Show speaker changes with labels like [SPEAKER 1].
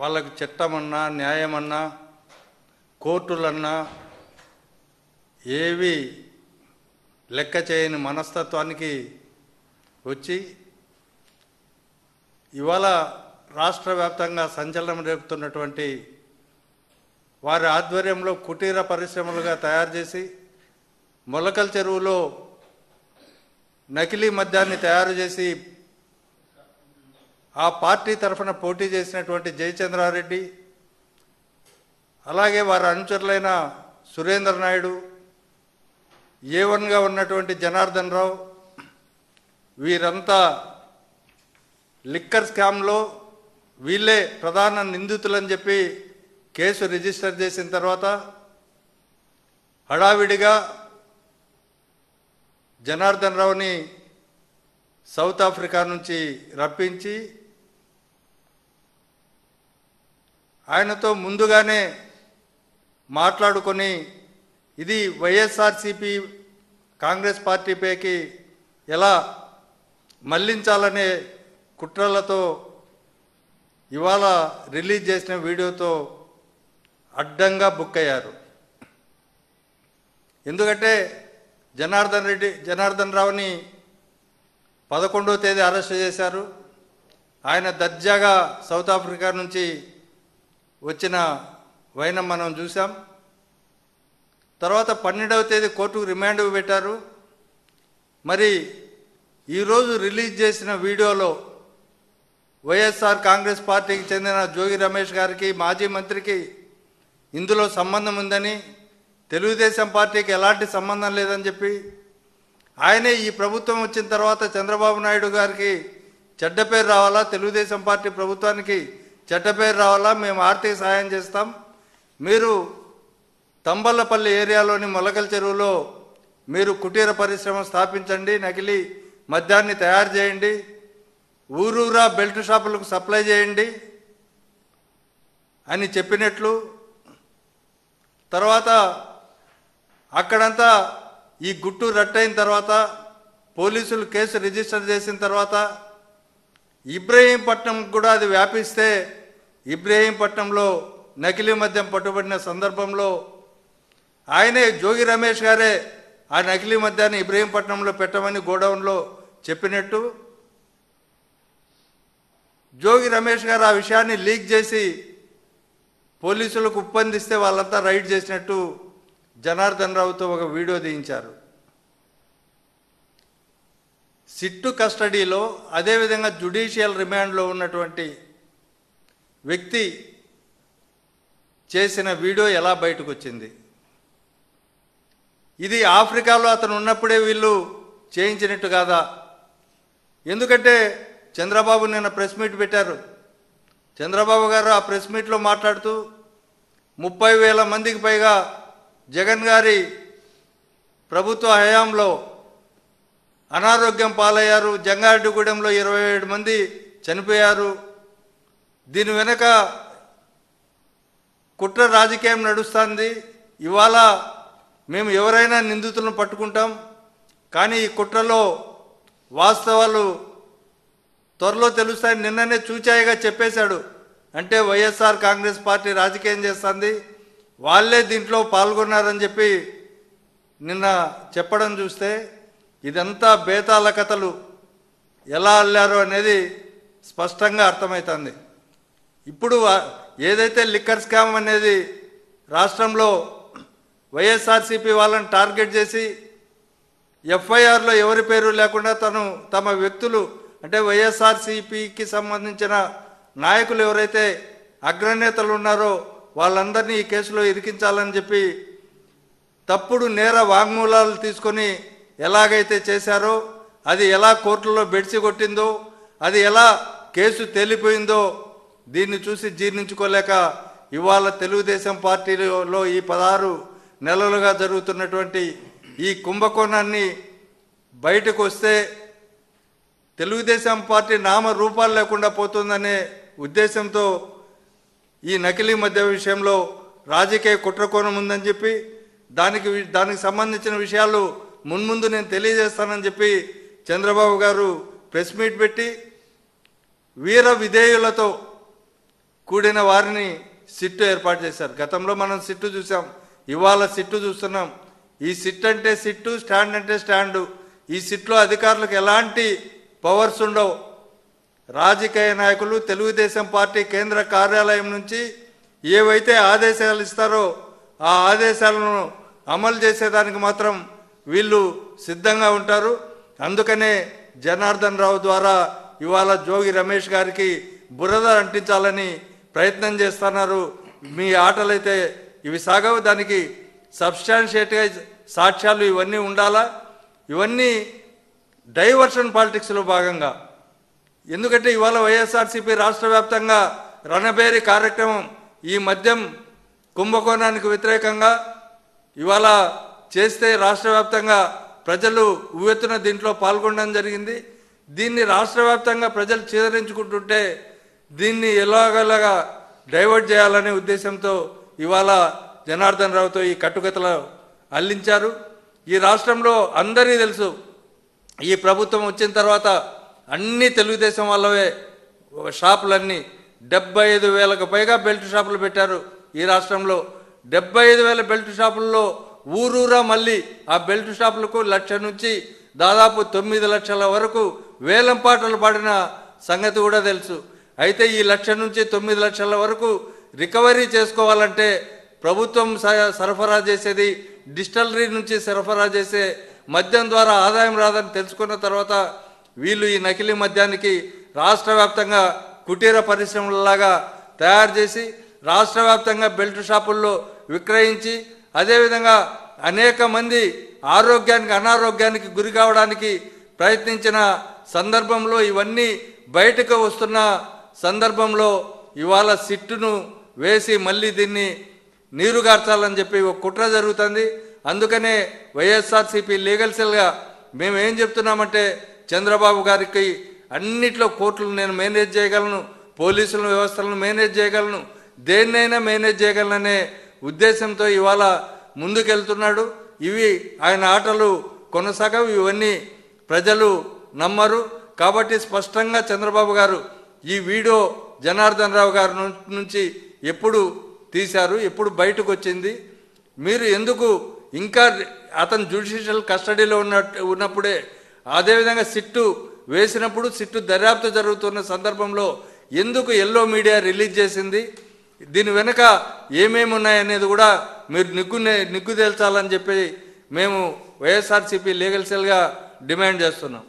[SPEAKER 1] వాళ్ళకు చట్టమన్నా న్యాయమన్నా కోర్టులన్నా ఏవి లెక్క చేయని మనస్తత్వానికి వచ్చి ఇవాళ రాష్ట్ర వ్యాప్తంగా సంచలనం రేపుతున్నటువంటి వారి ఆధ్వర్యంలో కుటీర పరిశ్రమలుగా తయారు చేసి మొలకల చెరువులో నకిలీ మద్యాన్ని తయారు చేసి ఆ పార్టీ తరఫున పోటీ చేసినటువంటి జయచంద్రారెడ్డి, అలాగే వారి అనుచరులైన సురేంద్ర నాయుడు, A1గా ఉన్నటువంటి జనార్దన్ రావు, వీరంతా లిక్కర్ స్కామ్లో వీళ్ళే ప్రధాన నిందితులని చెప్పి కేసు రిజిస్టర్ చేసిన తర్వాత హడావిడిగా జనార్దన్ రావుని సౌత్ ఆఫ్రికా నుంచి రప్పించి ఆయనతో ముందుగానే మాట్లాడుకొని ఇది వైఎస్ఆర్సీపీ కాంగ్రెస్ పార్టీపైకి ఎలా మళ్లించాలనే కుట్రలతో ఇవాళ రిలీజ్ చేసిన వీడియోతో అడ్డంగా బుక్ అయ్యారు. ఎందుకంటే జనార్దన్ రావుని 11వ తేదీ అరెస్ట్ చేశారు. ఆయన దర్జాగా సౌత్ ఆఫ్రికా నుంచి వచ్చిన వైనం మనం చూసాం. తర్వాత 12వ తేదీ కోర్టుకు రిమాండ్ పెట్టారు. మరి ఈరోజు రిలీజ్ చేసిన వీడియోలో వైఎస్ఆర్ కాంగ్రెస్ పార్టీకి చెందిన జోగి రమేష్ గారికి, మాజీ మంత్రికి ఇందులో సంబంధం ఉందని, తెలుగుదేశం పార్టీకి ఎలాంటి సంబంధం లేదని చెప్పి ఆయనే ఈ ప్రభుత్వం వచ్చిన తర్వాత చంద్రబాబు నాయుడు గారికి చెడ్డ పేరు రావాలా, తెలుగుదేశం పార్టీ ప్రభుత్వానికి చెడ్డ పేరు రావాలా, మేము ఆర్థిక సహాయం చేస్తాం, మీరు తంబళ్ళపల్లి ఏరియాలోని మొలకల చెరువులో మీరు కుటీర పరిశ్రమ స్థాపించండి, నకిలీ మద్యాన్ని తయారు చేయండి, ఊరూరా బెల్ట్ షాపులకు సప్లై చేయండి అని చెప్పినట్లు, తర్వాత అక్కడంతా ఈ గుట్టు రట్టయిన తర్వాత పోలీసులు కేసు రిజిస్టర్ చేసిన తర్వాత ఇబ్రహీంపట్నం కూడా అది వ్యాపిస్తే ఇబ్రహీంపట్నంలో నకిలీ మద్యం పట్టుబడిన సందర్భంలో ఆయనే జోగి రమేష్ గారే ఆ నకిలీ మద్యాన్ని ఇబ్రహీంపట్నంలో పెట్టమని గోడౌన్లో చెప్పినట్టు, జోగి రమేష్ గారు ఆ విషయాన్ని లీక్ చేసి పోలీసులకు ఉప్పందిస్తే వాళ్ళంతా రైడ్ చేసినట్టు జనార్దన్ రావుతో ఒక వీడియో తీయించారు. సిట్టు కస్టడీలో, అదేవిధంగా జ్యుడిషియల్ రిమాండ్లో ఉన్నటువంటి వ్యక్తి చేసిన వీడియో ఎలా బయటకు వచ్చింది? ఇది ఆఫ్రికాలో అతను ఉన్నప్పుడే వీళ్ళు చేయించినట్టు కాదా? ఎందుకంటే చంద్రబాబు నిన్న ప్రెస్ మీట్ పెట్టారు. చంద్రబాబు గారు ఆ ప్రెస్ మీట్లో మాట్లాడుతూ 30,000 మందికి పైగా జగన్ గారి ప్రభుత్వ హయాంలో అనారోగ్యం పాలయ్యారు, జంగారెడ్డిగూడెంలో 27 మంది చనిపోయారు, దీని వెనక కుట్ర రాజకీయం నడుస్తుంది, ఇవాళ మేము ఎవరైనా నిందితులను పట్టుకుంటాం, కానీ ఈ కుట్రలో వాస్తవాలు త్వరలో తెలుస్తాయి, నిన్ననే చూచాయిగా చెప్పేశాడు. అంటే వైఎస్ఆర్ కాంగ్రెస్ పార్టీ రాజకీయం చేస్తుంది, వాళ్ళే దీంట్లో పాల్గొన్నారని చెప్పి నిన్న చెప్పడం చూస్తే ఇదంతా బేతాళ కథలు ఎలా అల్లారో అనేది స్పష్టంగా అర్థమవుతుంది. ఇప్పుడు ఏదైతే లిక్కర్ స్కామ్ అనేది రాష్ట్రంలో వైఎస్ఆర్సీపీ వాళ్ళని టార్గెట్ చేసి ఎఫ్ఐఆర్లో ఎవరి పేరు లేకుండా తమ వ్యక్తులు అంటే వైఎస్ఆర్సీపీకి సంబంధించిన నాయకులు ఎవరైతే అగ్రనేతలు ఉన్నారో వాళ్ళందరినీ ఈ కేసులో ఇరికించాలని చెప్పి తప్పుడు నేర వాంగ్మూలాలు తీసుకొని ఎలాగైతే చేశారో, అది ఎలా కోర్టులో బెడిసి కొట్టిందో, అది ఎలా కేసు తేలిపోయిందో దీన్ని చూసి జీర్ణించుకోలేక ఇవాళ తెలుగుదేశం పార్టీలో ఈ 16 నెలలుగా జరుగుతున్నటువంటి ఈ కుంభకోణాన్ని బయటకు వస్తే తెలుగుదేశం పార్టీ నామ రూపాలు లేకుండా పోతుందనే ఉద్దేశంతో ఈ నకిలీ మద్య విషయంలో రాజకీయ కుట్రకోణం ఉందని చెప్పి దానికి సంబంధించిన విషయాలు మున్ముందు నేను తెలియజేస్తానని చెప్పి చంద్రబాబు గారు ప్రెస్ మీట్ పెట్టి వీర విధేయులతో కూడిన వారిని సిట్టు ఏర్పాటు చేశారు. గతంలో మనం సిట్టు చూసాం, ఇవాళ సిట్టు చూస్తున్నాం. ఈ సిట్ అంటే సిట్టు, స్టాండ్ అంటే స్టాండు. ఈ సిట్లో అధికారులకు ఎలాంటి పవర్స్ ఉండవు. రాజకీయ నాయకులు తెలుగుదేశం పార్టీ కేంద్ర కార్యాలయం నుంచి ఏవైతే ఆదేశాలు ఇస్తారో ఆ ఆదేశాలను అమలు చేసేదానికి మాత్రం వీళ్ళు సిద్ధంగా ఉంటారు. అందుకనే జనార్దన్ రావు ద్వారా ఇవాళ జోగి రమేష్ గారికి బురద అంటించాలని ప్రయత్నం చేస్తున్నారు. మీ ఆటలైతే ఇవి సాగవు. దానికి సబ్స్టాన్షియేట్గా సాక్ష్యాలు ఇవన్నీ ఉండాలా. ఇవన్నీ డైవర్షన్ పాలిటిక్స్లో భాగంగా. ఎందుకంటే ఇవాళ వైఎస్ఆర్సీపీ రాష్ట్ర వ్యాప్తంగా రణబేరి కార్యక్రమం ఈ మద్యం కుంభకోణానికి వ్యతిరేకంగా ఇవాళ చేస్తే రాష్ట్ర వ్యాప్తంగా ప్రజలు ఉవ్వెత్తున దీంట్లో పాల్గొనడం జరిగింది. దీన్ని రాష్ట్ర వ్యాప్తంగా ప్రజలు చేదరించుకుంటుంటే దీన్ని ఎలాగలాగా డైవర్ట్ చేయాలనే ఉద్దేశంతో ఇవాళ జనార్దన్ రావుతో ఈ కట్టుకథలు అల్లించారు. ఈ రాష్ట్రంలో అందరికీ తెలుసు, ఈ ప్రభుత్వం వచ్చిన తర్వాత అన్ని తెలుగుదేశం వాళ్ళవే షాపులన్నీ 75,000కు పైగా బెల్ట్ షాపులు పెట్టారు ఈ రాష్ట్రంలో. 75,000 బెల్ట్ షాపుల్లో ఊరూరా మళ్ళీ ఆ బెల్ట్ షాపులకు 1,00,000 నుంచి దాదాపు 9 లక్షల వరకు వేలం పాటలు పాడిన సంగతి కూడా తెలుసు. అయితే ఈ 1,00,000 నుంచి 9 లక్షల వరకు రికవరీ చేసుకోవాలంటే ప్రభుత్వం సరఫరా చేసేది డిస్టిలరీ నుంచి సరఫరా చేసే మద్యం ద్వారా ఆదాయం రాదని తెలుసుకున్న తర్వాత వీళ్ళు ఈ నకిలీ మద్యానికి రాష్ట్ర వ్యాప్తంగా కుటీర పరిశ్రమలలాగా తయారు చేసి రాష్ట్ర వ్యాప్తంగా బెల్ట్ షాపుల్లో విక్రయించి అదేవిధంగా అనేక మంది ఆరోగ్యానికి అనారోగ్యానికి గురి కావడానికి ప్రయత్నించిన సందర్భంలో ఇవన్నీ బయటకు వస్తున్న సందర్భంలో ఇవాళ సిట్టును వేసి మళ్ళీ దీన్ని నీరుగార్చాలని చెప్పి ఒక కుట్ర జరుగుతుంది. అందుకనే వైఎస్ఆర్సీపీ లీగల్ సెల్గా మేము ఏం చెప్తున్నామంటే చంద్రబాబు గారికి అన్నిట్లో కోర్టులు నేను మేనేజ్ చేయగలను, పోలీసుల వ్యవస్థలను మేనేజ్ చేయగలను, దేన్నైనా మేనేజ్ చేయగలననే ఉద్దేశంతో ఇవాళ ముందుకెళ్తున్నాడు. ఇవి ఆయన ఆటలు కొనసాగవు. ఇవన్నీ ప్రజలు నమ్మరు. కాబట్టి స్పష్టంగా చంద్రబాబు గారు ఈ వీడియో జనార్దన్ రావు గారి నుంచి ఎప్పుడు తీశారు, ఎప్పుడు బయటకు వచ్చింది, మీరు ఎందుకు ఇంకా అతను జ్యుడిషియల్ కస్టడీలో ఉన్నప్పుడే అదేవిధంగా సిట్టు వేసినప్పుడు సిట్టు దర్యాప్తు జరుగుతున్న సందర్భంలో ఎందుకు ఎల్లో మీడియా రిలీజ్ చేసింది, దీని వెనుక ఏమేమి ఉన్నాయనేది కూడా మీరు నిగ్గు తేల్చాలని చెప్పి మేము వైఎస్ఆర్సీపీ లీగల్ సెల్గా డిమాండ్ చేస్తున్నాం.